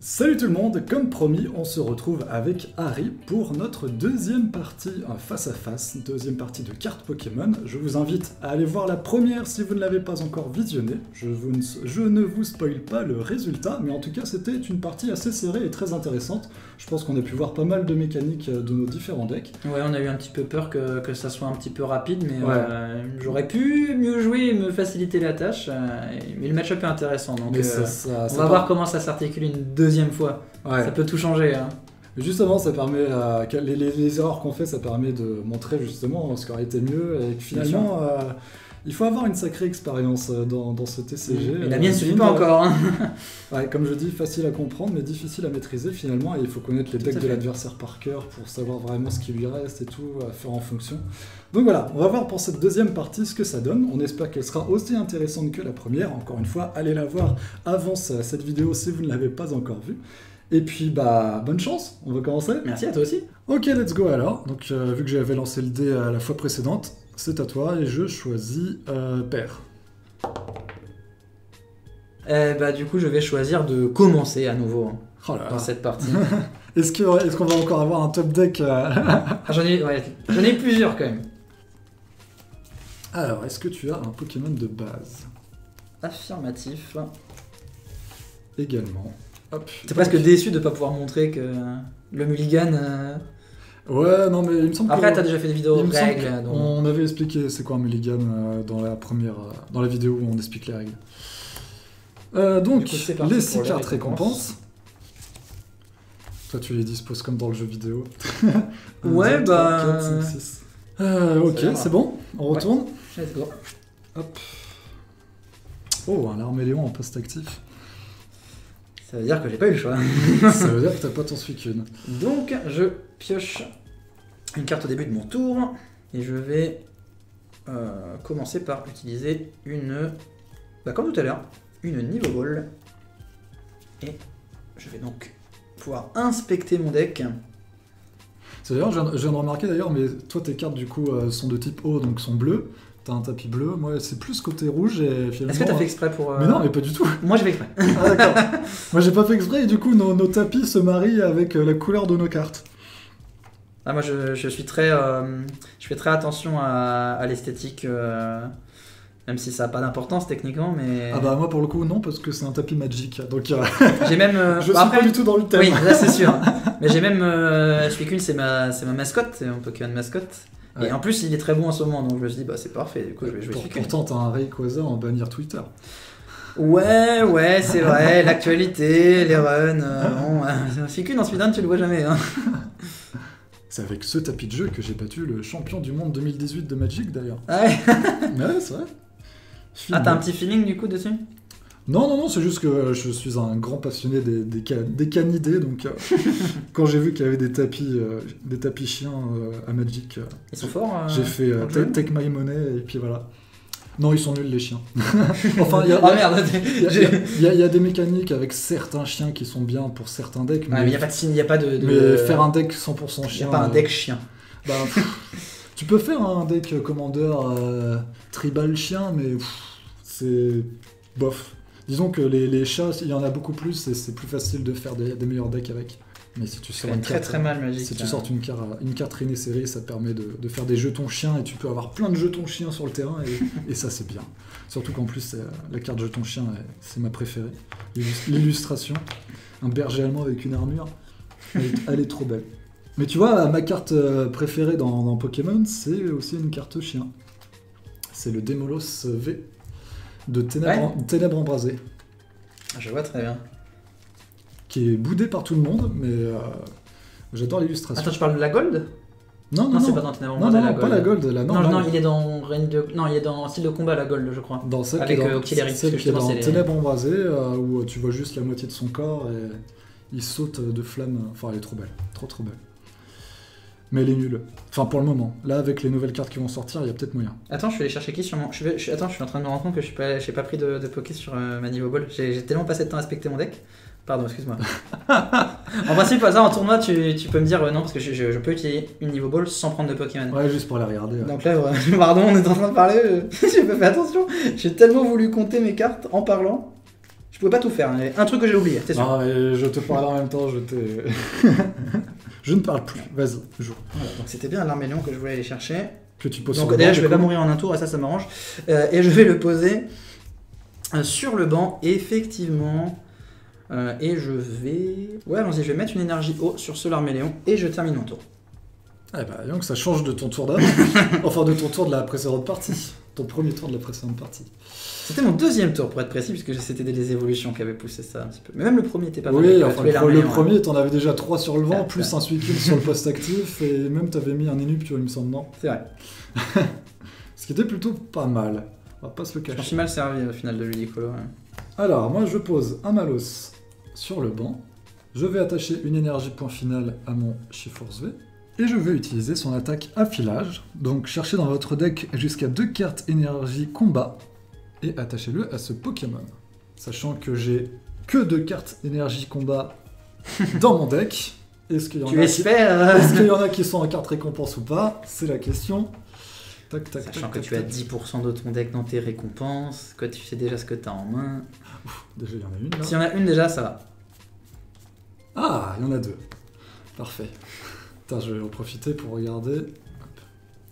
Salut tout le monde, comme promis, on se retrouve avec Harry pour notre deuxième partie face à face, deuxième partie de cartes Pokémon. Je vous invite à aller voir la première si vous ne l'avez pas encore visionnée. Je ne vous spoil pas le résultat, mais en tout cas c'était une partie assez serrée et très intéressante. Je pense qu'on a pu voir pas mal de mécaniques de nos différents decks. Ouais, on a eu un petit peu peur que ça soit un petit peu rapide, mais Ouais. j'aurais pu mieux jouer et me faciliter la tâche. Mais le match-up est intéressant, donc Mais on va voir comment ça s'articule une deuxième fois. Ouais. Ça peut tout changer. Hein. Justement, ça permet les erreurs qu'on fait, ça permet de montrer justement ce qui aurait été mieux et que finalement, il faut avoir une sacrée expérience dans ce TCG. Mais la mienne suffit pas encore. Hein. Ouais, comme je dis, facile à comprendre, mais difficile à maîtriser finalement. Et il faut connaître les Tout à decks de fait. l'adversaire par cœur pour savoir vraiment ce qui lui reste et tout, à faire en fonction. Donc voilà, on va voir pour cette deuxième partie ce que ça donne. On espère qu'elle sera aussi intéressante que la première. Encore une fois, allez la voir avant cette vidéo si vous ne l'avez pas encore vue. Et puis, bonne chance, on va commencer. Merci à toi aussi. Ok, let's go alors. Donc, vu que j'avais lancé le dé la fois précédente, c'est à toi et je choisis père. Du coup, je vais choisir de commencer à nouveau hein, Oh là là. dans cette partie. Est-ce qu'on va encore avoir un top deck J'en ai plusieurs quand même. Alors, est-ce que tu as un Pokémon de base Affirmatif. également? Hop. T'es presque déçu de ne pas pouvoir montrer que le mulligan. Ouais, non, mais il me semble Après, que... t'as déjà fait des vidéos il me semble règles. Donc... On avait expliqué c'est quoi un mulligan dans la première, dans la vidéo où on explique les règles. Donc, Du coup, c'est parti les pour 6 les cartes récompenses. récompenses. Toi, tu les disposes comme dans le jeu vidéo. Ouais, 1, 2, 3, bah... 4, 5, 6. Ok, Ça va. c'est bon, on retourne. Let's go. Hop. Oh, un Arméléon en poste actif. Ça veut dire que j'ai pas eu le choix. Ça veut dire que t'as pas ton Suicune. Donc, je pioche une carte au début de mon tour. Et je vais commencer par utiliser une... comme tout à l'heure, une Niveau Ball. Et je vais donc pouvoir inspecter mon deck. C'est d'ailleurs, je viens de remarquer d'ailleurs, mais toi tes cartes du coup sont de type eau, donc sont bleues. T'as un tapis bleu, moi c'est plus côté rouge et finalement... Est-ce que t'as fait exprès pour... Mais non, mais pas du tout. Moi, j'ai fait exprès. Ah d'accord. Moi j'ai pas fait exprès et du coup nos tapis se marient avec la couleur de nos cartes. Ah, moi, je suis très... je fais très attention à l'esthétique, même si ça n'a pas d'importance techniquement, mais... Ah bah moi pour le coup non, parce que c'est un tapis Magic, donc J'ai même... je suis après- pas du tout dans le thème. Oui, là c'est sûr. Mais j'ai même... Suicune, c'est ma mascotte, c'est mon Pokémon mascotte. Ouais. Et en plus, il est très bon en ce moment, donc je me suis dit, c'est parfait, du coup, je vais jouer Suicune. Pourtant t'as un Rayquaza en bannir Twitter. Ouais, c'est vrai, l'actualité, les runs... Suicune en speedrun, tu le vois jamais. Hein. C'est avec ce tapis de jeu que j'ai battu le champion du monde 2018 de Magic d'ailleurs. Ah ouais. Mais ouais, c'est vrai. Ah, t'as un petit feeling du coup dessus? Non, c'est juste que je suis un grand passionné des canidés, donc quand j'ai vu qu'il y avait des tapis chiens à Magic, Ils sont forts j'ai fait dans le jeu take my money et puis voilà. Non, ils sont nuls les chiens. Enfin, Oh merde. il y a des mécaniques avec certains chiens qui sont bien pour certains decks, Ouais, mais il n'y a pas de signe, il n'y a pas de... mais faire un deck 100% Il n'y chien... a pas un deck chien. bah, tu peux faire un deck commander tribal chien, mais c'est bof. Disons que les chats, il y en a beaucoup plus et c'est plus facile de faire des meilleurs decks avec. Mais si tu sors une Très carte, très mal Magic. si tu sors une carte René série, ça te permet de faire des jetons chiens et tu peux avoir plein de jetons chiens sur le terrain et ça c'est bien. Surtout qu'en plus la carte jeton chien c'est ma préférée. L'illustration, un berger allemand avec une armure, elle est trop belle. Mais tu vois, ma carte préférée dans Pokémon, c'est aussi une carte chien. C'est le Démolos V de Ténèbres Embrasées, Je vois très bien. qui est boudé par tout le monde, mais j'adore l'illustration. Attends, tu parles de la Gold? Non, c'est pas dans Ténèbres non, Embrasées, non, la pas la Gold, là, Non, il est dans Reign de... Non, il est dans Style de combat, la Gold, je crois. Dans celle Avec qui est dans, Auxiliary, celle parce qui est que dans justement, c'est les- Ténèbres Embrasées, où tu vois juste la moitié de son corps et il saute de flammes. Enfin, elle est trop belle, trop belle. Mais elle est nulle. Enfin, pour le moment. Là, avec les nouvelles cartes qui vont sortir, il y a peut-être moyen. Attends, je vais aller chercher qui sur mon... Attends, je suis en train de me rendre compte que j'ai pas pris de Poké sur ma Niveau Ball. J'ai tellement passé de temps à inspecter mon deck. Pardon, excuse-moi. En principe, ça, en tournoi, tu peux me dire non, parce que je peux utiliser une Niveau Ball sans prendre de Pokémon. Ouais, juste pour la regarder. Ouais. Donc là, pardon, on est en train de parler, j'ai pas fait attention. J'ai tellement voulu compter mes cartes en parlant. pouvais pas tout faire, hein. Il y avait un truc que j'ai oublié, c'est sûr. Non, mais je te parle en même temps, je ne parle plus. Vas-y, joue. Voilà, donc c'était bien l'Armélion que je voulais aller chercher. Que tu poses Donc sur le déjà banc, je vais du pas coup. mourir en un tour et ça m'arrange. Et je vais le poser sur le banc, effectivement. Et je vais... Ouais, allons-y, je vais mettre une énergie haut sur ce Larméléon et je termine mon tour. Eh bah, donc ça change de ton tour d'avant. Enfin, de ton tour de la précédente partie. Ton premier tour de la précédente partie. C'était mon deuxième tour pour être précis, puisque c'était des évolutions qui avaient poussé ça un petit peu. Mais même le premier était pas mal. Oui, avec enfin, tous les le Larméléons, premier, t'en avais déjà 3 sur le vent, Ah, plus ouais. un Suicune sur le poste actif, et même t'avais mis un Inuptio, il me semble, non? C'est vrai. Ce qui était plutôt pas mal. On va pas se le Je m'en cacher. suis mal servi au final de Ludicolo. Ouais. Alors, moi je pose un Malos sur le banc. Je vais attacher une énergie point final à mon Chiforce V. Et je vais utiliser son attaque affilage. Donc cherchez dans votre deck jusqu'à 2 cartes énergie combat et attachez-le à ce Pokémon. Sachant que j'ai que 2 cartes énergie combat dans mon deck. Est-ce qu'il y en Tu a espères Est-ce qu'il y en a qui sont en carte récompense ou pas? C'est la question. Tac, tac, Sachant tac, que tac, tu as tac. 10% de ton deck dans tes récompenses, que tu sais déjà ce que tu as en main. Déjà, il y en a une là. S'il y en a une déjà, ça va. Ah, il y en a 2. Parfait. Putain, je vais en profiter pour regarder.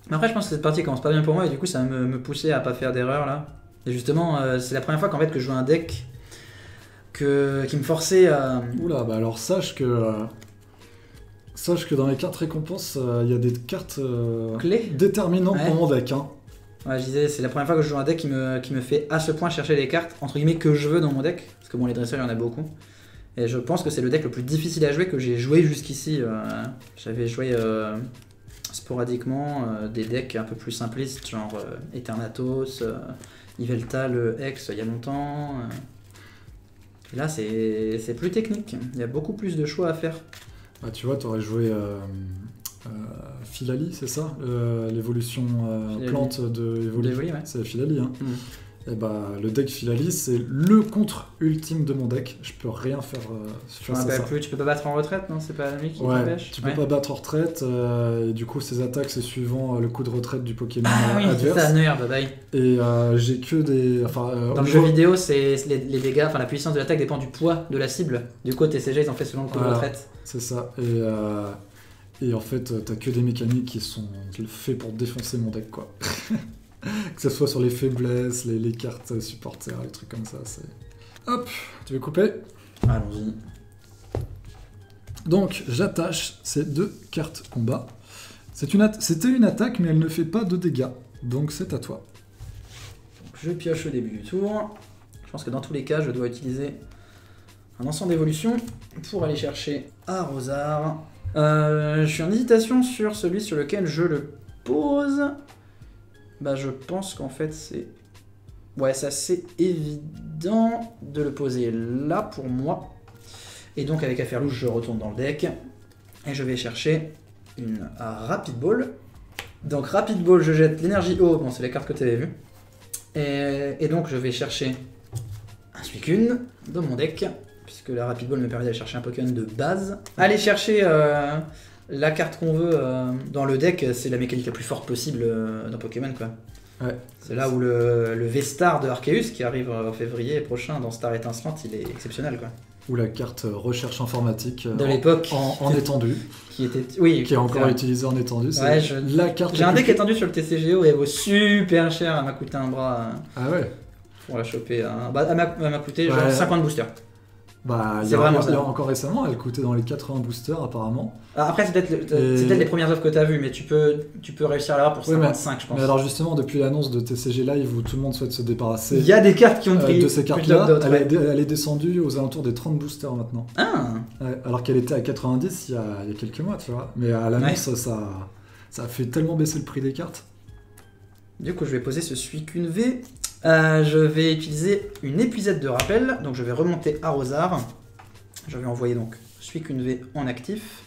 Mais après, je pense que cette partie commence pas bien pour moi et du coup, ça va me pousser à pas faire d'erreur là. Et justement, c'est la première fois qu'en fait que je joue un deck qui me forçait à. Oula, bah alors sache que dans les cartes récompenses, il y a des cartes Clés. déterminantes Ouais. pour mon deck. Hein. Ouais, je disais, c'est la première fois que je joue un deck qui me fait à ce point chercher les cartes, entre guillemets, que je veux dans mon deck. Parce que bon, les dresseurs, il y en a beaucoup. Et je pense que c'est le deck le plus difficile à jouer que j'ai joué jusqu'ici. J'avais joué sporadiquement des decks un peu plus simplistes, genre Eternatus, Yveltal, X il y a longtemps. Et là, c'est plus technique. Il y a beaucoup plus de choix à faire. Bah, tu vois, t'aurais joué Philali, c'est ça? L'évolution Philali. plante de Evoli. D'Evoli, ouais. C'est Philali, hein. Mm. Et bah, le deck Philali, c'est le contre ultime de mon deck. Je peux rien faire Je me face à rappelle ça. plus, tu peux pas battre en retraite, non? C'est pas lui qui Ouais, t'empêche? tu peux pas battre en retraite, et du coup ses attaques c'est suivant le coup de retraite du Pokémon Ah oui, c'est adverse. ça, Neuer, bye bye. Et j'ai que des. Enfin, Dans au le jeu niveau- vidéo, c'est les dégâts, enfin la puissance de l'attaque dépend du poids de la cible. Du coup, TCG, ils ont fait selon le coup de Voilà. retraite. C'est ça. Et en fait, t'as que des mécaniques qui sont faits pour défoncer mon deck, quoi. Que ce soit sur les faiblesses, les cartes supporters, les trucs comme ça. C'est... Hop, tu veux couper? Allons-y. Donc, j'attache ces 2 cartes combat. C'était une attaque, mais elle ne fait pas de dégâts. Donc, c'est à toi. Je pioche au début du tour. Je pense que dans tous les cas, je dois utiliser un ensemble d'évolution pour aller chercher Arrosard. Je suis en hésitation sur celui sur lequel je le pose. Bah, je pense qu'en fait, c'est... Ouais, c'est assez évident de le poser là pour moi. Et donc, avec Affaire Louche, je retourne dans le deck. Et je vais chercher une Rapid Ball. Donc, Rapid Ball, je jette l'énergie haut. Bon, c'est la carte que tu avais vue. Et donc, je vais chercher un Suicune dans mon deck. Puisque la Rapid Ball me permet d'aller chercher un Pokémon de base. Aller chercher la carte qu'on veut dans le deck, c'est la mécanique la plus forte possible dans Pokémon, quoi. Ouais. C'est là où le V-Star de Arceus, qui arrive en février prochain dans Star Étincelante, il est exceptionnel, quoi. Ou la carte recherche informatique De l'époque. en étendue, Qui était... Oui, qui est encore c'est- utilisée en étendue. C'est Ouais, la carte. J'ai un la deck plus- étendu sur le TCGO et elle vaut super cher. Elle m'a coûté un bras Ah ouais. pour la choper. Bah, elle m'a coûté genre Ouais. 50 boosters. Bah, C'est vraiment ça. encore récemment, elle coûtait dans les 80 boosters apparemment. Après, c'est peut-être les premières offres que tu as vues, mais tu peux réussir à l'avoir pour Ouais, 55, je pense. Mais alors justement, depuis l'annonce de TCG Live où tout le monde souhaite se débarrasser Il y a des cartes qui ont pris de ces plutôt cartes-là, que d'autres, ouais. elle est descendue aux alentours des 30 boosters maintenant. Ah, Ouais, alors qu'elle était à 90 il y a quelques mois, tu vois. Mais à l'annonce, ça a fait tellement baisser le prix des cartes. du coup, je vais poser ce Suicune V. Je vais utiliser une épuisette de rappel, donc je vais remonter Arrosard. Je vais envoyer donc Suicune V en actif.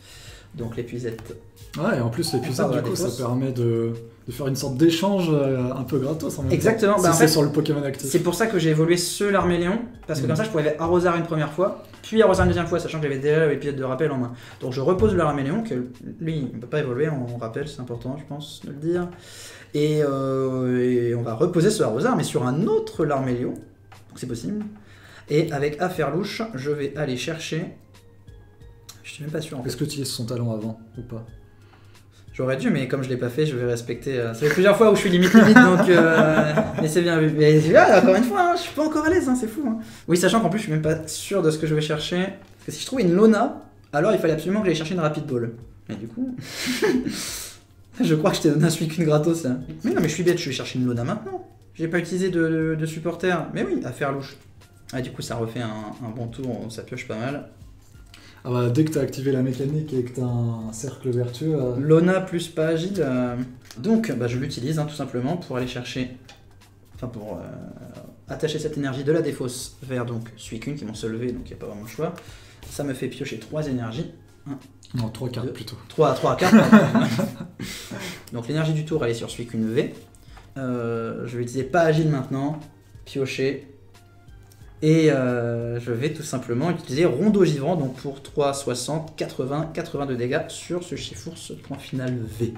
Donc l'épuisette. Ouais, et en plus, l'épuisette, part de du la coup, défausse. ça permet de faire une sorte d'échange un peu gratos en même Exactement, temps. bah, Si en c'est fait, sur le Pokémon actif. C'est pour ça que j'ai évolué ce Larméléon, parce que comme ça je pouvais Arrosard une première fois, puis Arrosard une deuxième fois, sachant que j'avais déjà l'épisode de rappel en main. Donc je repose le Larméléon, que lui il ne peut pas évoluer en rappel, c'est important je pense de le dire. Et on va reposer ce Arrosard, mais sur un autre Larméléon, donc c'est possible. Et avec affaire louche, je vais aller chercher... Je suis même pas sûr en fait. Est-ce que tu utilises son talent avant ou pas? J'aurais dû, mais comme je l'ai pas fait, je vais respecter... Ça fait plusieurs fois où je suis limite, donc... Mais c'est bien vu. Mais là, encore une fois, hein, je suis pas encore à l'aise, hein, c'est fou. Hein. Oui, sachant qu'en plus, je suis même pas sûr de ce que je vais chercher. Parce que si je trouve une Lona, alors il fallait absolument que j'aille chercher une Rapid Ball. Mais du coup... je crois que je t'ai donné un Suicune gratos, là. Mais non, mais je suis bête, je vais chercher une Lona maintenant. J'ai pas utilisé de supporter. Mais oui, affaire louche. Ah, du coup, ça refait un bon tour, ça pioche pas mal. Ah bah, dès que t'as activé la mécanique et que t'as un cercle vertueux... Lona plus pas agile. Donc, bah, je l'utilise hein, tout simplement pour aller chercher... Enfin, pour attacher cette énergie de la défausse vers donc Suicune qui vont se lever, donc il n'y a pas vraiment le choix. Ça me fait piocher 3 énergies. Non, 3 cartes plutôt. 3 cartes. Donc l'énergie du tour elle est sur Suicune V. Je vais utiliser pas agile maintenant, piocher. Et je vais tout simplement utiliser Rondeau Givrant, donc pour 3, 60, 80, 82 dégâts sur ce Chifours, point final V.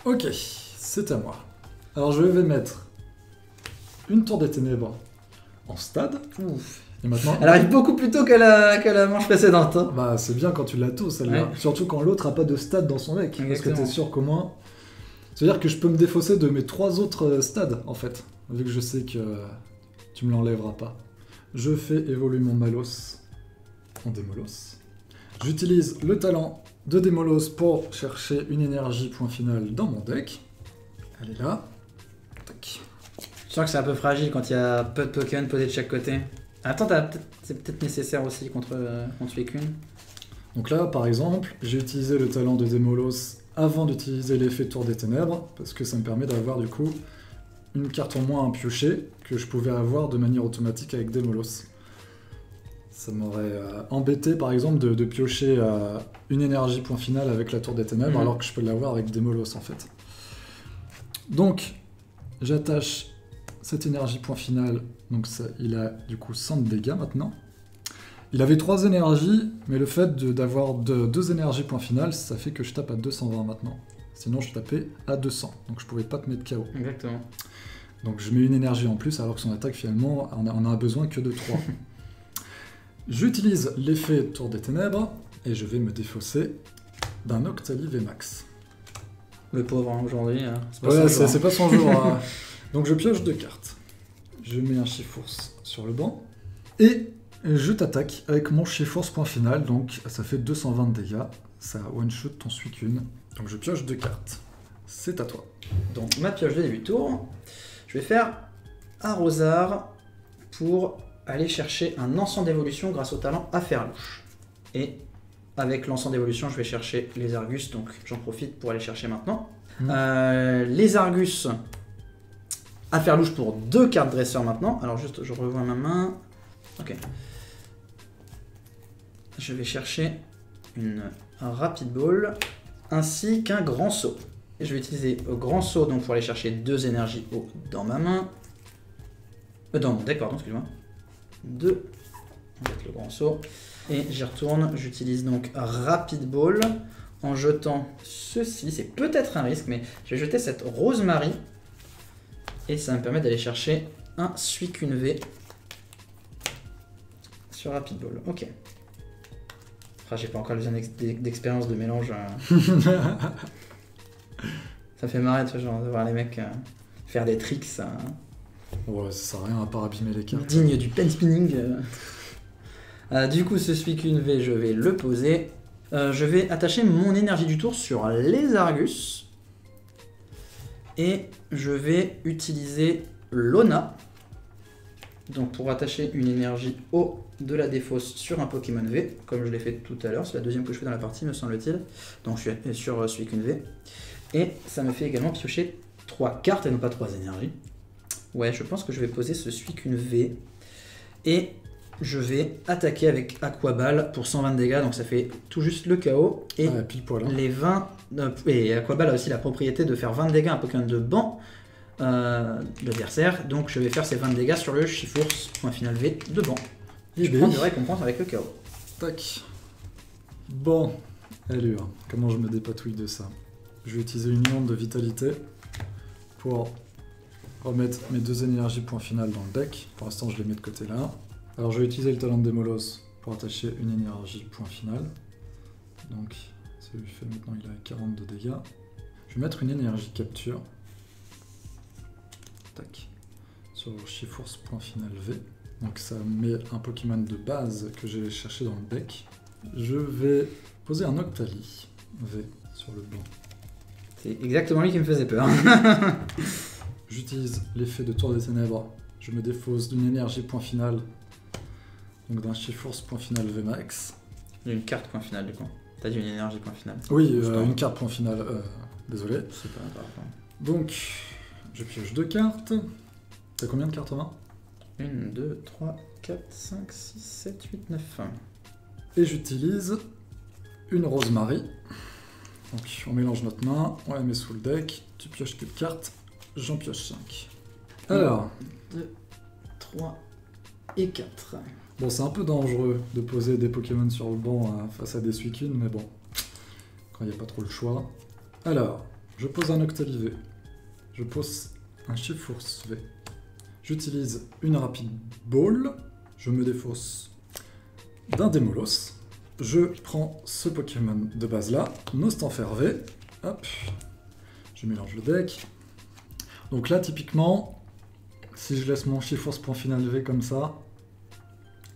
Ok, c'est à moi. Alors je vais mettre une Tour des Ténèbres en stade. Ouf. Et maintenant... Elle arrive beaucoup plus tôt que la manche précédente. Hein. Bah c'est bien quand tu l'as tôt celle-là. Ouais. Surtout quand l'autre a pas de stade dans son deck. Exactement. Parce que t'es sûr qu'au moins... C'est-à-dire que je peux me défausser de mes 3 autres stades en fait. Vu que je sais que tu me l'enlèveras pas. Je fais évoluer mon Malos en Démolos. J'utilise le talent de Démolos pour chercher une énergie point final dans mon deck. Elle est là. Tac. Je sens que c'est un peu fragile quand il y a peu de Pokémon posés de chaque côté. Attends, c'est peut-être nécessaire aussi contre Suicune. Donc là, par exemple, j'ai utilisé le talent de Démolos avant d'utiliser l'effet Tour des Ténèbres, parce que ça me permet d'avoir du coup une carte en moins à piocher que je pouvais avoir de manière automatique avec Démolos. Ça m'aurait embêté par exemple de piocher une énergie point final avec la Tour des Ténèbres alors que je peux l'avoir avec Démolos en fait. Donc j'attache cette énergie point final, donc ça, il a du coup 100 de dégâts maintenant. Il avait 3 énergies, mais le fait d'avoir 2 énergies point final, ça fait que je tape à 220 maintenant. Sinon je tapais à 200, donc je pouvais pas te mettre KO. Exactement. Donc je mets une énergie en plus, alors que son attaque finalement, on a besoin que de 3. J'utilise l'effet Tour des Ténèbres, et je vais me défausser d'un Octali VMAX. Le pauvre hein, aujourd'hui. Ouais, c'est pas son jour. Donc je pioche 2 cartes. Je mets un Chifours sur le banc, et je t'attaque avec mon Chifours point final, donc ça fait 220 de dégâts. Ça one-shot ton Suicune. Donc je pioche 2 cartes. C'est à toi. Donc ma pioche de début de tour. Je vais faire Arrosard pour aller chercher un ensemble d'évolution grâce au talent Affaire Louche. Et avec l'ensemble d'évolution, je vais chercher les Argus, donc j'en profite pour aller chercher maintenant. Les Argus, Affaire Louche pour 2 cartes dresseur maintenant. Alors juste, je revois ma main. Ok. Je vais chercher un Rapid Ball ainsi qu'un Grand Saut. Et je vais utiliser Grand Saut donc pour aller chercher 2 énergies eau dans ma main. Dans mon deck, pardon, excuse-moi. 2. On va mettre le Grand Saut. Et j'y retourne. J'utilise donc Rapid Ball en jetant ceci. C'est peut-être un risque, mais je vais jeter cette Rosemary. Et ça me permet d'aller chercher un Suicune V sur Rapid Ball. Ok. Enfin, j'ai pas encore besoin d'expérience de mélange. Ça fait marrer de voir les mecs faire des tricks. Ouais, ça sert à rien à part abîmer les cartes. Digne du pen spinning. Du coup, ce Suicune V, je vais le poser. Je vais attacher mon énergie du tour sur les Argus. Et je vais utiliser Lona. Donc pour attacher une énergie eau de la défausse sur un Pokémon V, comme je l'ai fait tout à l'heure. C'est la deuxième que je fais dans la partie, me semble-t-il. Donc je suis sur Suicune V. Et ça me fait également piocher 3 cartes et non pas 3 énergies. Ouais, je pense que je vais poser ce Suicune V. Et je vais attaquer avec Aquaball pour 120 dégâts, donc ça fait tout juste le KO. Et pile poil, hein. Les 20... et Aquaball a aussi la propriété de faire 20 dégâts à un Pokémon de banc de l'adversaire. Donc je vais faire ces 20 dégâts sur le Chifours, point final V de banc. Et je prends de récompense avec le KO. Tac. Bon, allure, comment je me dépatouille de ça? Je vais utiliser une onde de vitalité pour remettre mes 2 énergies point final dans le deck. Pour l'instant, je les mets de côté là. Alors je vais utiliser le talent de Démolos pour attacher une énergie point final. Donc ça lui fait maintenant il a 42 dégâts. Je vais mettre une énergie capture. Tac. Sur Chiforce point final V. Donc ça met un Pokémon de base que j'ai cherché dans le deck. Je vais poser un Octali V sur le banc. C'est exactement lui qui me faisait peur. J'utilise l'effet de Tour des Ténèbres. Je me défausse d'une énergie point final. Donc d'un Chiforce point final V max. Une carte point final du coup. T'as dit une énergie point final. Oui, une carte point final. Désolé. C'est pas grave. Donc, je pioche 2 cartes. T'as combien de cartes en main? 1, 2, 3, 4, 5, 6, 7, 8, 9. Et j'utilise une Rosemary. Donc on mélange notre main, on la met sous le deck. Tu pioches quelle carte? J'en pioche 5. Alors, 2, 3 et 4. bon, c'est un peu dangereux de poser des Pokémon sur le banc face à des Suicune, mais bon, quand il n'y a pas trop le choix. Alors, je pose un Octali V. Je pose un Chiforce V. J'utilise une Rapid Ball. Je me défausse d'un Démolos. Je prends ce Pokémon de base là, Nostanfer V. Hop, je mélange le deck. Donc là, typiquement, si je laisse mon Chiforce point final V comme ça,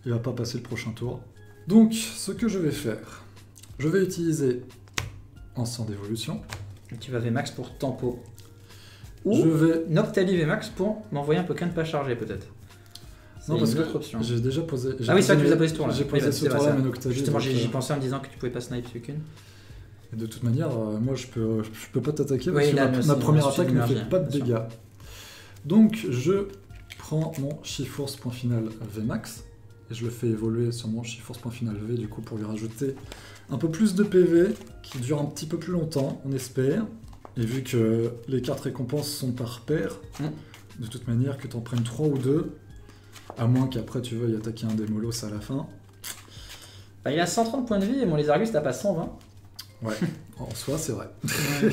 il va pas passer le prochain tour. Donc, ce que je vais faire, je vais utiliser Encens d'évolution. Tu vas VMAX pour tempo. Ou Je vais... Noctali VMAX pour m'envoyer un Pokémon pas chargé peut-être. C'est Non, parce une autre que option. j'ai déjà posé... Ah oui, c'est vrai que tu les as posé ce tour-là. J'ai Oui, posé bah, ce c'est vrai, tour-là, ça. mais Noctali... Justement, donc, j'y pensais en me disant que tu pouvais pas snipe Suicune. Et de toute manière, moi je peux pas t'attaquer parce Oui, que là, ma aussi, première moi, je suis attaque ne fait énergie, pas de bien sûr. dégâts. Donc je prends mon Chiforce point final Vmax et je le fais évoluer sur mon Chiforce point final V du coup pour lui rajouter un peu plus de PV qui dure un petit peu plus longtemps, on espère. Et vu que les cartes récompenses sont par paire, de toute manière que t'en prennes 3 ou 2, à moins qu'après tu veuilles attaquer un Démolos à la fin. Bah, il a 130 points de vie et mon Lézargus t'as pas 120. Ouais, en soi c'est vrai. Donc,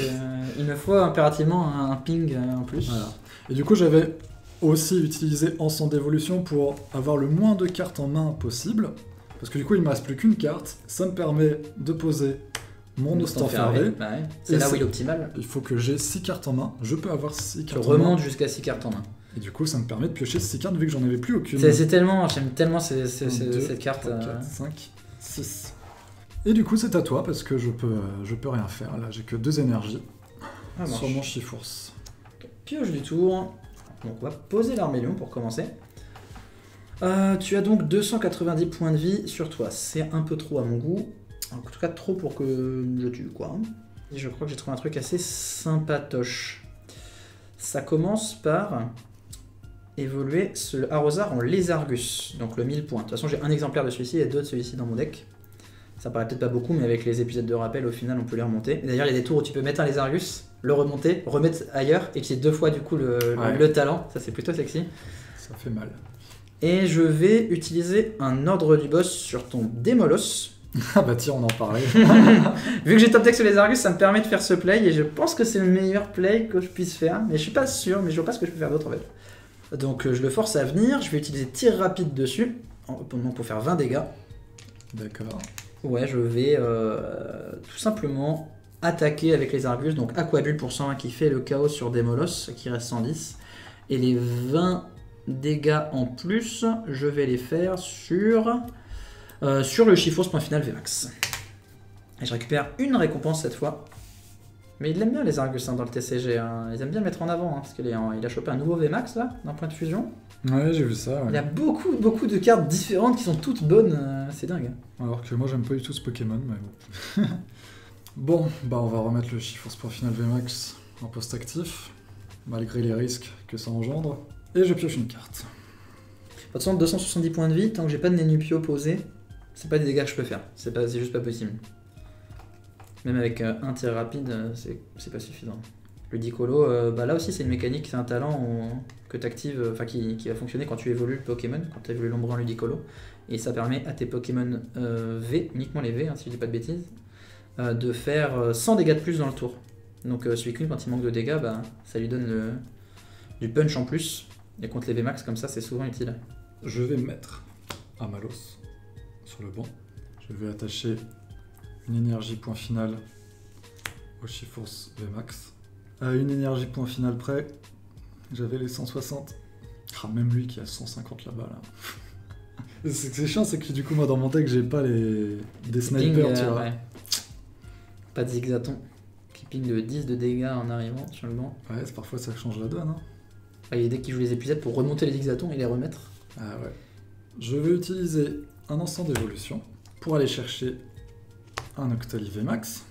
il me faut impérativement un ping en plus. Voilà. Et du coup, j'avais aussi utilisé Encens d'évolution pour avoir le moins de cartes en main possible. Parce que du coup, il ne me reste plus qu'une carte. Ça me permet de poser mon Nostanfer V. Bah ouais. C'est Et là où c'est- il est optimal. Il faut que j'ai 6 cartes en main. Je peux avoir 6 Tu cartes en main. remontes jusqu'à 6 cartes en main. Et du coup, ça me permet de piocher 6 cartes vu que j'en avais plus aucune. C'est tellement, j'aime tellement 1, 2, cette carte. 3, 4, 5, 6. Et du coup, c'est à toi parce que je peux rien faire. Là, j'ai que 2 énergies Ah, sur marche. mon Chiforce. Pioche du tour. Donc on va poser l'Armélion pour commencer. Tu as donc 290 points de vie sur toi. C'est un peu trop à mon goût. En tout cas, trop pour que je tue, quoi. Et je crois que j'ai trouvé un truc assez sympatoche. Ça commence par évoluer ce Arrosar en Lézargus. Donc le 1000 points. De toute façon, j'ai un exemplaire de celui-ci et deux de celui-ci dans mon deck. Ça paraît peut-être pas beaucoup, mais avec les épisodes de rappel, au final, on peut les remonter. Et d'ailleurs, il y a des tours où tu peux mettre un Lézargus, le remonter, remettre ailleurs, et utiliser 2 fois du coup le talent. Ça, c'est plutôt sexy. Ça fait mal. Et je vais utiliser un ordre du boss sur ton Démolos. Ah bah tiens, on en parlait. Vu que j'ai top deck sur les Argus, ça me permet de faire ce play, et je pense que c'est le meilleur play que je puisse faire. Mais je suis pas sûr, mais je vois pas ce que je peux faire d'autre en fait. Donc je le force à venir, je vais utiliser tir rapide dessus, pour faire 20 dégâts. D'accord. Ouais, je vais tout simplement attaquer avec les Argus, donc Aquabulle pour 120 qui fait le chaos sur Démolos, qui reste 110. Et les 20 dégâts en plus, je vais les faire sur le Chiforce point final Vmax. Et je récupère une récompense cette fois. Mais il aime bien les Argus dans le TCG, hein. Ils aiment bien le mettre en avant, hein, parce qu'il a chopé un nouveau Vmax là, d'un point de fusion. Ouais, j'ai vu ça. Ouais. Il y a beaucoup de cartes différentes qui sont toutes bonnes, c'est dingue. Alors que moi, j'aime pas du tout ce Pokémon, mais bon. Bon, bah on va remettre le Chiforce pour final VMAX en poste actif, malgré les risques que ça engendre. Et je pioche une carte. De toute façon, 270 points de vie, tant que j'ai pas de Nenupio posé, c'est pas des dégâts que je peux faire. C'est juste pas possible. Même avec un tir rapide, c'est pas suffisant. Le Dicolo, bah là aussi c'est une mécanique, c'est un talent que tu actives, enfin qui va fonctionner quand tu évolues le Pokémon, quand tu évolues l'Ombre en Ludicolo. Et ça permet à tes Pokémon V, uniquement les V, hein, si je dis pas de bêtises, de faire 100 dégâts de plus dans le tour. Donc Suicune, quand il manque de dégâts, bah, ça lui donne du punch en plus. Et contre les VMAX comme ça, c'est souvent utile. Je vais mettre Amalos sur le banc. Je vais attacher une énergie point final au Chiforce VMAX. À une énergie point final près, j'avais les 160. Ah, même lui qui a 150 là-bas là. C'est chiant, c'est que du coup moi dans mon deck j'ai pas des snipers, tu vois. Ouais. Pas de zigzaton. Qui ping de 10 de dégâts en arrivant sur le banc. Ouais, parfois ça change la donne. Hein. Ah, il y a des decks qui jouent les épuisettes pour remonter les zigzatons et les remettre. Ah ouais. Je vais utiliser un instant d'évolution pour aller chercher un Octali VMAX.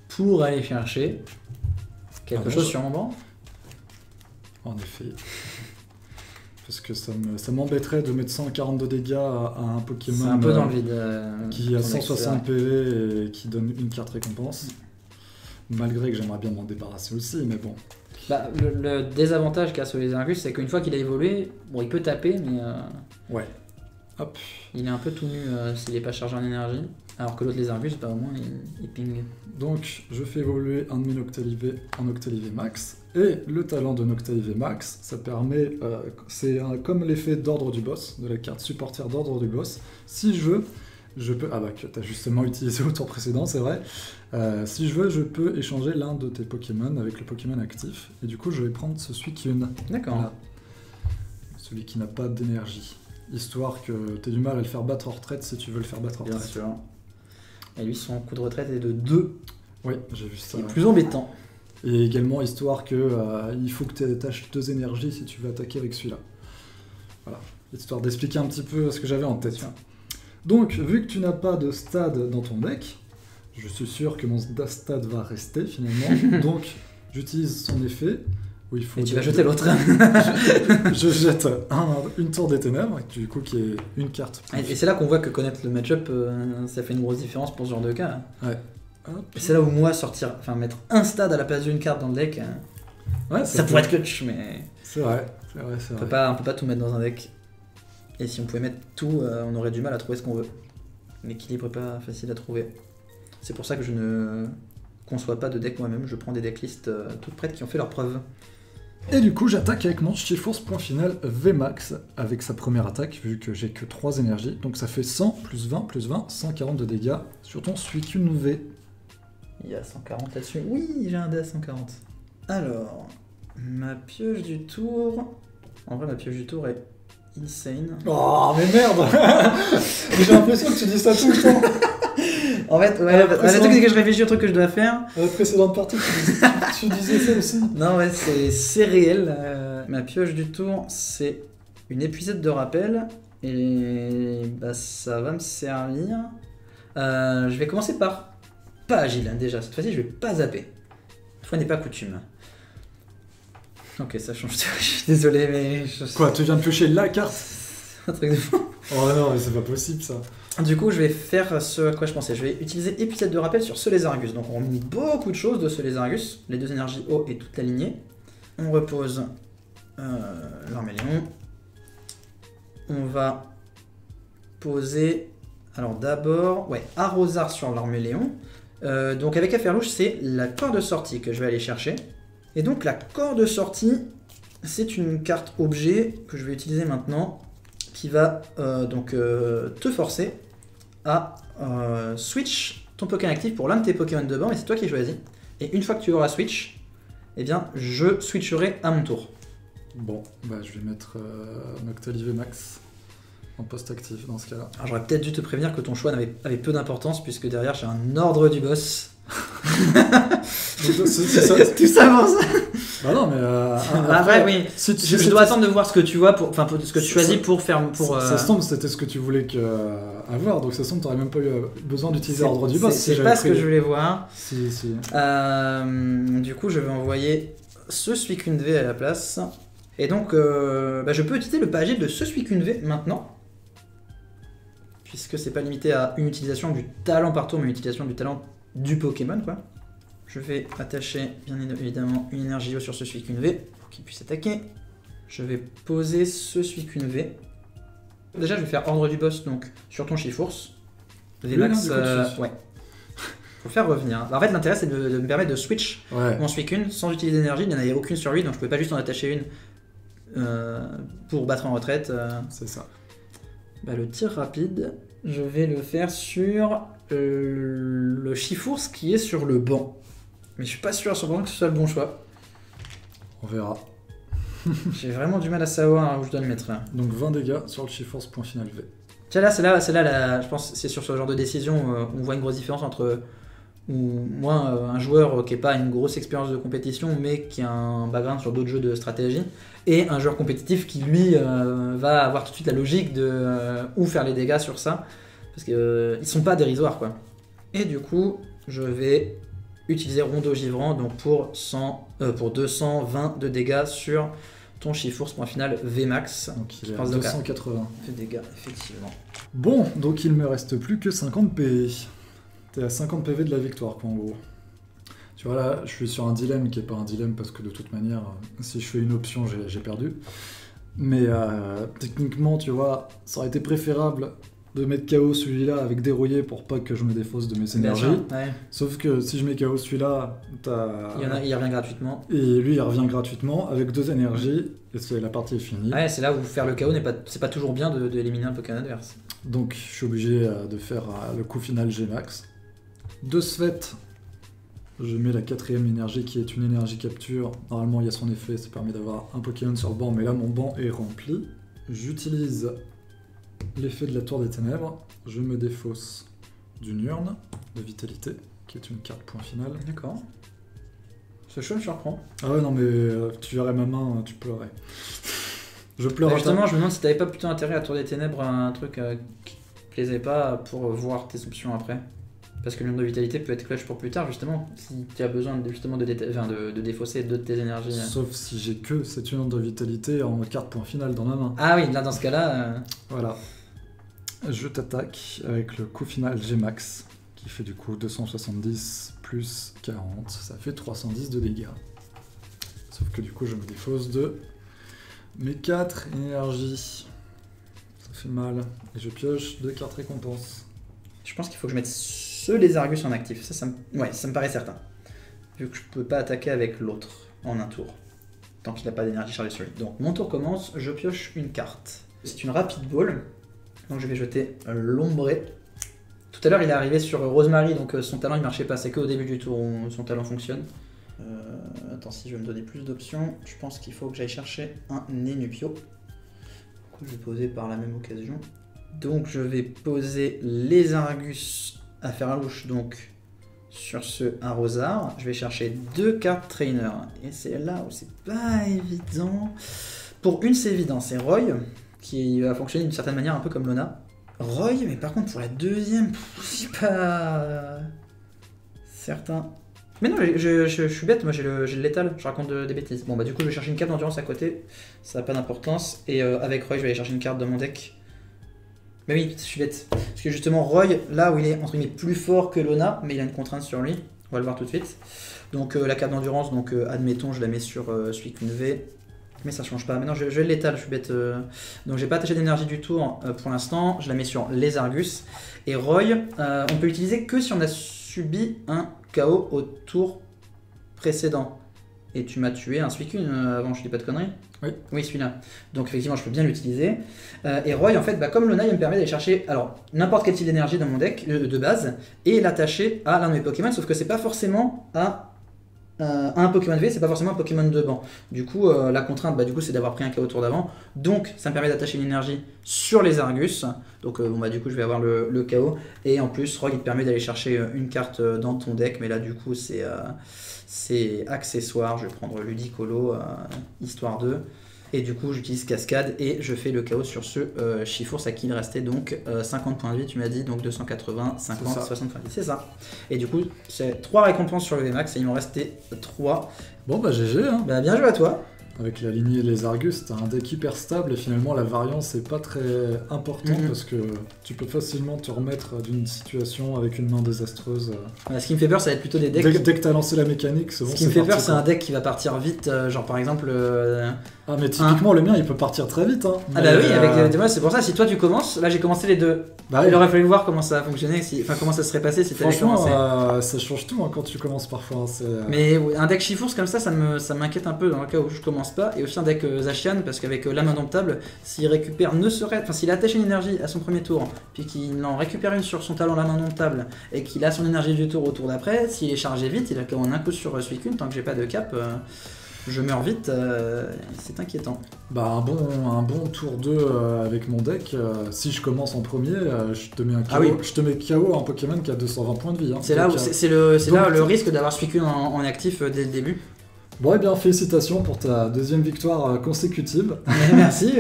Pour aller chercher quelque chose sur mon banc. En effet. Parce que ça m'embêterait de mettre 142 dégâts à un Pokémon C'est un peu dans le vide. Qui a 160 PV et qui donne une carte récompense. Malgré que j'aimerais bien m'en débarrasser aussi, mais bon. Bah, le désavantage qu'a sur les Argus, c'est qu'une fois qu'il a évolué, bon, il peut taper, mais ouais. Hop. Il est un peu tout nu s'il n'est pas chargé en énergie. Alors que l'autre, les Argus, bah, au moins, il ping. Donc, je fais évoluer un de mes Noctali en Noctali VMAX. Et le talent de Noctali VMAX, ça permet... c'est comme l'effet d'ordre du boss, de la carte supporter d'ordre du boss. Si je veux, je peux... Ah bah, que tu as justement utilisé au tour précédent, c'est vrai. Si je veux, je peux échanger l'un de tes Pokémon avec le Pokémon actif. Et du coup, je vais prendre ce Suicune. D'accord. Voilà. Celui qui n'a pas d'énergie. Histoire que tu aies du mal à le faire battre en retraite si tu veux le faire battre en retraite. Bien sûr. Et lui, son coup de retraite est de 2. Oui, j'ai vu ça. C'est plus embêtant. Et également, histoire que il faut que tu attaches 2 énergies si tu veux attaquer avec celui-là. Voilà. Histoire d'expliquer un petit peu ce que j'avais en tête. Donc, vu que tu n'as pas de stade dans ton deck, je suis sûr que mon stade va rester finalement. Donc, j'utilise son effet. Où il faut et tu vas jeter l'autre. je jette une tour des ténèbres, du coup qui est une carte. Et c'est là qu'on voit que connaître le match-up, ça fait une grosse différence pour ce genre de cas. Ouais. Et c'est là où moi mettre un stade à la place d'une carte dans le deck, ouais, ça pourrait être clutch, mais c'est vrai. On peut pas tout mettre dans un deck. Et si on pouvait mettre tout, on aurait du mal à trouver ce qu'on veut. L'équilibre est pas facile à trouver. C'est pour ça que je ne conçois pas de deck moi-même, je prends des decklists toutes prêtes qui ont fait leurs preuves. Et du coup, j'attaque avec mon Chiforce point final VMAX avec sa première attaque, vu que j'ai que 3 énergies. Donc ça fait 100 plus 20 plus 20, 140 de dégâts sur ton Suicune V. Il y a 140 là-dessus. Oui, j'ai un dé à 140. Alors, ma pioche du tour... En vrai, ma pioche du tour est insane. Oh, mais merde. J'ai l'impression que tu dis ça tout le temps. En fait, ouais, le truc c'est que je réfléchis au truc que je dois faire. À la précédente partie, tu disais ça aussi. Non, ouais, c'est réel. Ma pioche du tour, c'est une épuisette de rappel. Et bah, ça va me servir. Je vais commencer par pas agile, hein, déjà. Cette fois-ci, je vais pas zapper. Une fois n'est pas coutume. Ok, ça change. Je suis désolé, mais. Quoi, tu viens de piocher la carte? Un truc de fou. Oh non, mais c'est pas possible ça. Du coup, je vais faire ce à quoi je pensais. Je vais utiliser épuisette de rappel sur ce Lézargus. Donc, on met beaucoup de choses de ce Lézargus. Les 2 énergies eau et toute la lignée. On repose l'Arméléon. On va poser. Alors, d'abord, ouais, Arrosard sur l'Arméléon. Donc, avec affaire louche, c'est la corde de sortie que je vais aller chercher. Et donc, la corde de sortie, c'est une carte objet que je vais utiliser maintenant, qui va te forcer à switch ton Pokémon actif pour l'un de tes Pokémon de banc, mais c'est toi qui choisis. Et une fois que tu auras switch, eh bien, je switcherai à mon tour. Bon, bah je vais mettre Noctali VMAX en poste actif dans ce cas-là. Alors j'aurais peut-être dû te prévenir que ton choix avait peu d'importance, puisque derrière j'ai un ordre du boss. C'est ça. Tout ça pour ça. Bah non, mais après, oui. Je dois attendre de voir ce que tu vois ce que tu choisis pour faire. Ça se tombe, c'était ce que tu voulais avoir, donc ça se tombe, t'aurais même pas eu besoin d'utiliser l'ordre du boss. C'est pas ce que je voulais voir. Si. Du coup, je vais envoyer ce Suicune V à la place. Et donc, je peux utiliser le pas agile de ce Suicune V maintenant. Puisque c'est pas limité à une utilisation du talent par tour, mais une utilisation du talent du Pokémon, quoi. Je vais attacher, bien évidemment, une énergie eau sur ce Suicune V pour qu'il puisse attaquer. Je vais poser ce Suicune V. Déjà, je vais faire ordre du boss donc sur ton Chiforce. VMAX, ouais. Faut faire revenir. Alors, en fait, l'intérêt, c'est de me permettre de switch mon Suicune sans utiliser d'énergie. Il n'y en avait aucune sur lui, donc je pouvais pas juste en attacher une pour battre en retraite. C'est ça. Bah, le tir rapide, je vais le faire sur le Chifours qui est sur le banc. Mais je suis pas sûr à 100% que ce soit le bon choix. On verra. J'ai vraiment du mal à savoir où je dois le mettre là. Donc 20 dégâts sur le Chiforce, point final V. Tiens, là, je pense que c'est sur ce genre de décision où on voit une grosse différence entre moi, un joueur qui n'a pas une grosse expérience de compétition, mais qui a un background sur d'autres jeux de stratégie, et un joueur compétitif qui, lui, va avoir tout de suite la logique de où faire les dégâts sur ça, parce qu'ils sont pas dérisoires, quoi. Et du coup, je vais utiliser Rondeau Givrant donc pour 220 de dégâts sur ton Chifours, point final VMAX. Donc il est à 280 de dégâts, effectivement. Bon, donc il me reste plus que 50 PV. T'es à 50 PV de la victoire, quoi, en gros. Tu vois, là, je suis sur un dilemme qui est pas un dilemme parce que de toute manière, si je fais une option, j'ai perdu. Mais techniquement, tu vois, ça aurait été préférable de mettre KO celui-là avec dérouillé pour pas que je me défausse de mes énergies. Ouais. Sauf que si je mets KO celui-là, il revient gratuitement. Et lui, il revient gratuitement avec 2 énergies, et la partie est finie. Ouais, c'est là où faire le KO c'est pas toujours bien d'éliminer un Pokémon adverse. Donc je suis obligé de faire le coup final G-Max. De ce fait, je mets la 4ème énergie qui est une énergie capture. Normalement, il y a son effet, ça permet d'avoir un Pokémon sur le banc, mais là, mon banc est rempli. J'utilise l'effet de la Tour des Ténèbres. Je me défausse d'une urne de vitalité, qui est une carte point final. D'accord. Ce choix me surprend. Ah ouais, non, mais tu verrais ma main, tu pleurais. Je pleure. Justement, je me demande si t'avais pas plutôt intérêt à Tour des Ténèbres, un truc qui te plaisait pas pour voir tes options après. Parce que l'urne de vitalité peut être clutch pour plus tard, justement, si tu as besoin de défausser deux de tes énergies. Sauf si j'ai que cette urne de vitalité en carte point final dans ma main. Ah oui, là dans ce cas-là. Voilà. Je t'attaque avec le coup final G-Max, qui fait du coup 270 plus 40, ça fait 310 de dégâts. Sauf que du coup je me défausse de mes 4 énergies. Ça fait mal. Et je pioche 2 cartes récompenses. Je pense qu'il faut que je mette les Argus en actif. Ça me paraît certain. Vu que je peux pas attaquer avec l'autre en un tour. Tant qu'il n'a pas d'énergie chargée sur lui. Donc mon tour commence, je pioche une carte. C'est une rapid ball. Donc je vais jeter l'ombré. Tout à l'heure il est arrivé sur Rosemary, donc son talent il marchait pas. C'est qu'au début du tour où son talent fonctionne. Attends, si je vais me donner plus d'options, je pense qu'il faut que j'aille chercher un Nenupio. Que je vais poser par la même occasion. Donc je vais poser les Argus à faire à louche donc sur ce Arrosard. Je vais chercher 2 cartes trainer. Et c'est là où c'est pas évident. Pour une c'est évident, c'est Roy, qui va fonctionner d'une certaine manière un peu comme Lona. Roy, mais par contre pour la deuxième, je suis pas certain. Mais non, je suis bête, moi j'ai le létal, je raconte des bêtises. Bon bah du coup je vais chercher une carte d'endurance à côté, ça n'a pas d'importance. Et avec Roy je vais aller chercher une carte de mon deck. Mais oui, je suis bête. Parce que justement, Roy, là où il est entre guillemets plus fort que Lona, mais il a une contrainte sur lui. On va le voir tout de suite. Donc la carte d'endurance, donc admettons, je la mets sur celui qu'une V. Mais ça change pas. Maintenant, je vais l'étal, je suis bête. Donc j'ai pas attaché d'énergie du tour pour l'instant. Je la mets sur les Argus. Et Roy, on peut l'utiliser que si on a subi un KO au tour précédent. Et tu m'as tué un Suicune avant, je dis pas de conneries. Oui. Oui, celui-là. Donc effectivement, je peux bien l'utiliser. Et Roy, en fait, comme Lona, il me permet d'aller chercher n'importe quel type d'énergie dans mon deck de base et l'attacher à l'un de mes Pokémon, sauf que c'est pas forcément à un Pokémon V, c'est pas forcément un Pokémon de banc. Du coup, la contrainte, du coup, c'est d'avoir pris un KO au tour d'avant. Donc, ça me permet d'attacher une énergie sur les Argus. Donc, du coup, je vais avoir le KO. Et en plus, Roy, il te permet d'aller chercher une carte dans ton deck, mais là, du coup, c'est accessoire. Je vais prendre Ludicolo, histoire 2. Et du coup, j'utilise Cascade et je fais le KO sur ce Chifours à qui il restait donc 50 points de vie, tu m'as dit, donc 280, 50, 70, c'est ça. Et du coup, c'est 3 récompenses sur le VMAX et il m'en restait 3. Bon bah GG hein. Bah bien joué à toi. Avec la lignée des Argus, t'as un deck hyper stable et finalement la variance est pas très importante parce que tu peux facilement te remettre d'une situation avec une main désastreuse. Ce qui me fait peur, ça va être plutôt des decks. Dès que t'as lancé la mécanique, c'est bon. Ce qui me fait peur, c'est un deck qui va partir vite, genre par exemple. Ah, mais typiquement, le mien il peut partir très vite. Hein. Ah, bah oui, avec moi, c'est pour ça, si toi tu commences, là j'ai commencé les deux. Bah, il aurait fallu voir comment ça a fonctionné, comment ça serait passé si t'avais commencé. Franchement, ça change tout quand tu commences parfois. Mais un deck Chifours comme ça m'inquiète un peu dans le cas où je commence. pense pas. Et aussi un deck Zacian, parce qu'avec la main indomptable, s'il récupère s'il attache une énergie à son premier tour, puis qu'il en récupère une sur son talent la main indomptable, et qu'il a son énergie du tour au tour d'après, s'il est chargé vite, il a quand même un coup sur Suicune, tant que j'ai pas de cap. Je meurs vite, c'est inquiétant. Bah un bon tour 2 avec mon deck, si je commence en premier, je te mets un KO, Ah oui. je te mets KO un Pokémon qui a 220 points de vie. Hein. C'est là Donc, où c'est là le risque d'avoir Suicune en actif dès le début. Bon, eh bien, félicitations pour ta deuxième victoire consécutive. Merci.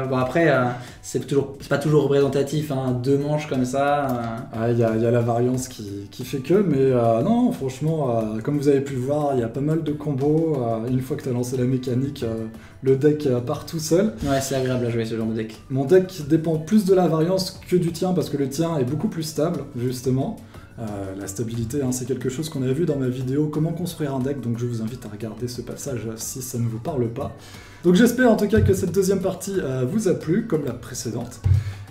Bon après, c'est pas toujours représentatif, hein, 2 manches comme ça. Il y a la variance qui fait que, mais non, franchement, comme vous avez pu le voir, il y a pas mal de combos. Une fois que tu as lancé la mécanique, le deck part tout seul. Ouais, c'est agréable à jouer ce genre de deck. Mon deck dépend plus de la variance que du tien, parce que le tien est beaucoup plus stable, justement. La stabilité, hein, c'est quelque chose qu'on a vu dans ma vidéo comment construire un deck, donc je vous invite à regarder ce passage si ça ne vous parle pas. Donc j'espère en tout cas que cette deuxième partie vous a plu, comme la précédente.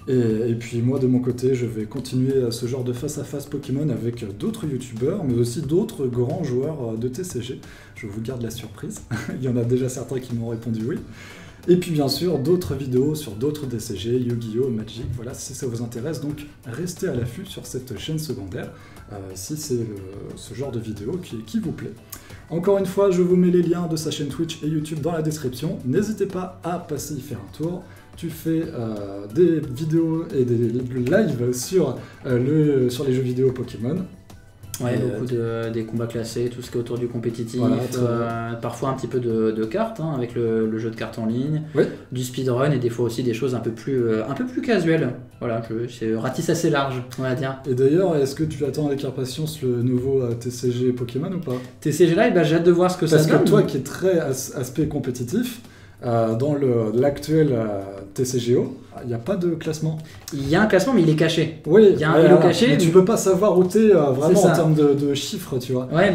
Et puis moi de mon côté, je vais continuer ce genre de face-à-face Pokémon avec d'autres youtubeurs, mais aussi d'autres grands joueurs de TCG. Je vous garde la surprise, il y en a déjà certains qui m'ont répondu oui. Et puis bien sûr d'autres vidéos sur d'autres DCG, Yu-Gi-Oh, Magic, voilà si ça vous intéresse, donc restez à l'affût sur cette chaîne secondaire si c'est ce genre de vidéo qui vous plaît. Encore une fois, je vous mets les liens de sa chaîne Twitch et YouTube dans la description, n'hésitez pas à passer y faire un tour. Tu fais des vidéos et des lives sur les jeux vidéo Pokémon. Ouais, beaucoup des combats classés, tout ce qui est autour du compétitif, Voilà, parfois un petit peu de cartes, hein, avec le jeu de cartes en ligne, oui. Du speedrun et des fois aussi des choses un peu plus casuelles. Voilà, c'est ratisse assez large, on va dire. Et d'ailleurs, est-ce que tu attends avec impatience le nouveau TCG Pokémon ou pas? TCG Live, bah, j'ai hâte de voir ce que ça donne. Parce que toi qui es très aspect compétitif, dans l'actuel TCGO, il n'y a pas de classement. Il y a un classement, mais il est caché. Oui, il y a un caché. Mais tu peux pas savoir où t'es vraiment en termes de chiffres, tu vois. Ouais,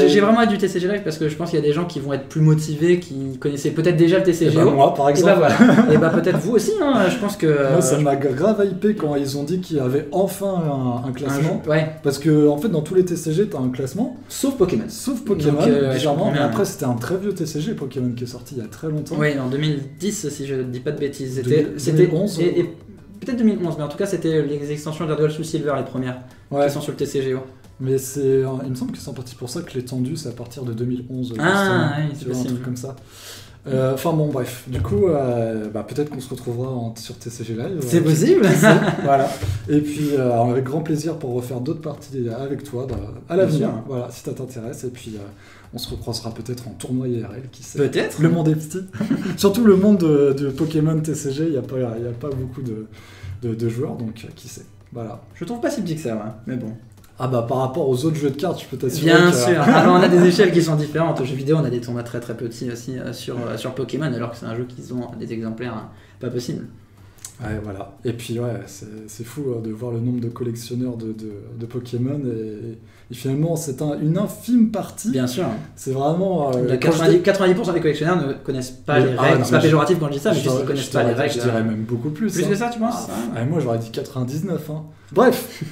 j'ai vraiment hâte du TCG Live parce que je pense qu'il y a des gens qui vont être plus motivés, qui connaissaient peut-être déjà le TCGO. Et bah moi, par exemple. Et bah voilà. Et bah peut-être vous aussi, hein, je pense que. Moi, ça m'a grave hypé quand ils ont dit qu'il y avait enfin un classement. Ouais. Parce que, en fait, dans tous les TCG, t'as un classement. Sauf Pokémon. Sauf Pokémon, bizarrement. Mais après, c'était un très vieux TCG Pokémon qui est sorti il y a très longtemps. Oui, en 2010, si je dis pas de bêtises. C'était 2011. Et peut-être 2011, mais en tout cas, c'était les extensions de Dual Soul Silver, les premières, qui sont sur le TCGO. Mais il me semble qu'ils sont partis pour ça que l'étendue, c'est à partir de 2011. Ah, oui, c'est possible. Un truc comme ça. Enfin bon, bref. Du coup, peut-être qu'on se retrouvera sur TCG Live. C'est possible. Voilà. Et puis, avec grand plaisir pour refaire d'autres parties avec toi à l'avenir. Voilà, si ça t'intéresse. Et puis, on se recroisera peut-être en tournoi IRL, qui sait. Peut-être. Le monde est petit. Surtout le monde de Pokémon TCG, il n'y a pas beaucoup de joueurs, donc qui sait. Voilà. Je trouve pas si petit que ça, ouais. Mais bon. Ah bah par rapport aux autres jeux de cartes, je peux t'assurer. Bien sûr. Alors, on a des échelles qui sont différentes. Aux jeux vidéo, on a des tournois très très petits aussi sur Pokémon, alors que c'est un jeu qui ont des exemplaires pas possibles. Ouais, voilà. Et puis ouais, c'est fou de voir le nombre de collectionneurs de Pokémon et finalement c'est une infime partie. Bien sûr. C'est vraiment... 90% des collectionneurs ne connaissent pas les règles. C'est pas péjoratif quand je dis ça, mais juste ils connaissent pas les règles. Je dirais même beaucoup plus. Plus que ça, tu penses? Moi j'aurais dit 99. Hein. Bref,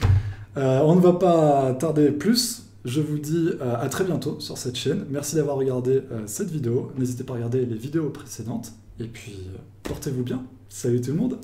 on ne va pas tarder plus. Je vous dis à très bientôt sur cette chaîne. Merci d'avoir regardé cette vidéo. N'hésitez pas à regarder les vidéos précédentes. Et puis, portez-vous bien. Salut tout le monde.